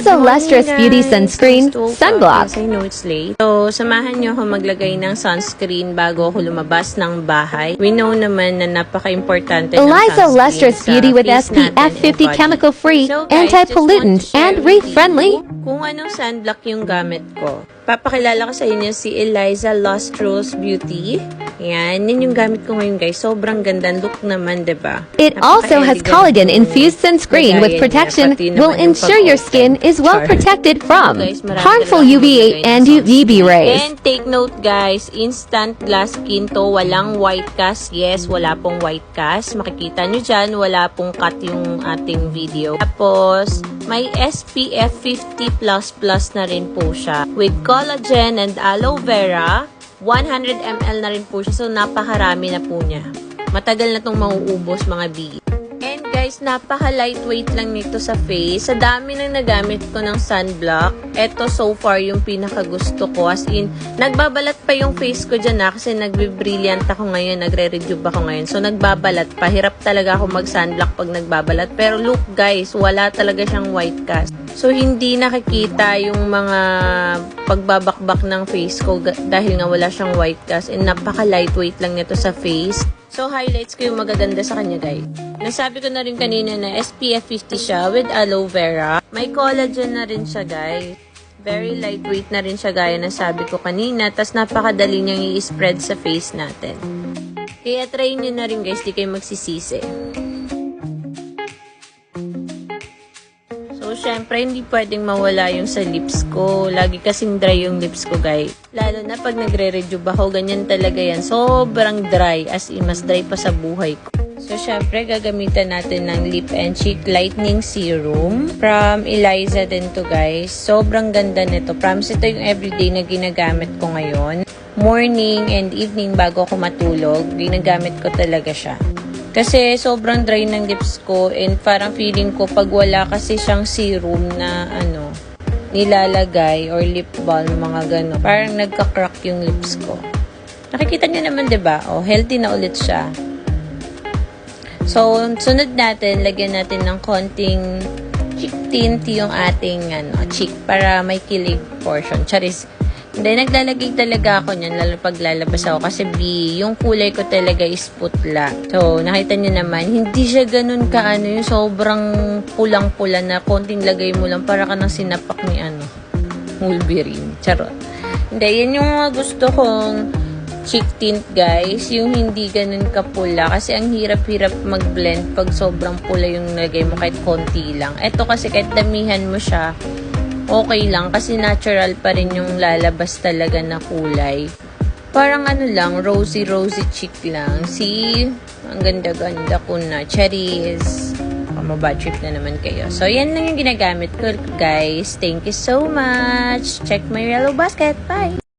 Eliza Lustrous Beauty Sunscreen Sunblock. I know it's late. So, samahan nyo ako maglagay ng sunscreen bago ako lumabas ng bahay. We know naman na napaka-importante ng Eliza sunscreen Lustrous sa Beauty with face natin SPF 50 and body. chemical-free, So, guys, anti-pollutant, just want to share and with reef-friendly. you kung anong sunblock yung gamit ko. Papakilala ko sa inyo si Eliza Lustrous Beauty. Yan yung gamit ko ngayon, guys. Sobrang ganda look naman, diba? It also has collagen-infused sunscreen with protection will ensure your skin is well protected from harmful UVA and UVB rays. And take note, guys, instant glass skin to. Walang white cast. Yes, wala pong white cast. Makikita nyo dyan, wala pong cut yung ating video. Tapos, may SPF 50++ na rin po siya. With collagen and aloe vera. 100 ml na rin po siya. So, napakarami na po niya. Matagal na itong mauubos, mga B. And guys, napaka-lightweight lang nito sa face. Sa dami nang nagamit ko ng sunblock, eto so far yung pinakagusto ko. As in, nagbabalat pa yung face ko dyan kasi nagbe-brilliant ako ngayon, nagre-rejuve ako ngayon. So, nagbabalat pa. Hirap talaga ako mag-sunblock pag nagbabalat. Pero look guys, wala talaga siyang white cast. So, hindi nakikita yung mga pagbabakbak ng face ko dahil nga wala siyang white cast. And napaka-lightweight lang nito sa face. So, highlights ko yung magaganda sa kanya, guys. Nasabi ko na rin kanina na SPF 50 siya with aloe vera. May collagen na rin siya, guys. Very lightweight na rin siya, gaya na sabi ko kanina. Tapos, napakadali niyang i-spread sa face natin. Kaya, try nyo na rin, guys. Di kayo magsisisi. So, syempre, hindi pwedeng mawala yung sa lips ko. Lagi kasing dry yung lips ko, guys. Lalo na pag nagre-rejuve ako, ganyan talaga yan. Sobrang dry. As in, mas dry pa sa buhay ko. So, syempre, gagamitan natin ng Lip and Cheek Lightening Serum. From Eliza din to, guys. Sobrang ganda nito. Promise, ito yung everyday na ginagamit ko ngayon. Morning and evening bago ako matulog, ginagamit ko talaga siya. Kasi sobrang dry ng lips ko and parang feeling ko pag wala kasi siyang serum na nilalagay or lip balm, mga gano'n. Parang nagka-crack yung lips ko. Nakikita niyo naman, 'di ba? Oh, healthy na ulit siya. So, sunod natin, lagyan natin ng konting cheek tint yung ating cheek para may kilig portion. Charis. Hindi, naglalagay talaga ako niyan, lalo pag lalabas ako. Kasi yung kulay ko talaga is putla. So, nakita niyo naman, hindi siya ganun yung sobrang pulang-pula na konting lagay mo lang para ka nang sinapak ni Wolverine. Charot. Hindi, yan yung mga gusto kong cheek tint, guys. Yung hindi ganun kapula. Kasi ang hirap-hirap mag-blend pag sobrang pula yung lagay mo kahit konti lang. Ito kasi kahit damihan mo siya, okay lang kasi natural pa rin yung lalabas talaga na kulay. Parang lang, rosy cheek lang. See? Ang ganda-ganda ko na. Cherries. Mabad trip na naman kayo. So, yan lang yung ginagamit ko, guys. Thank you so much. Check my yellow basket. Bye!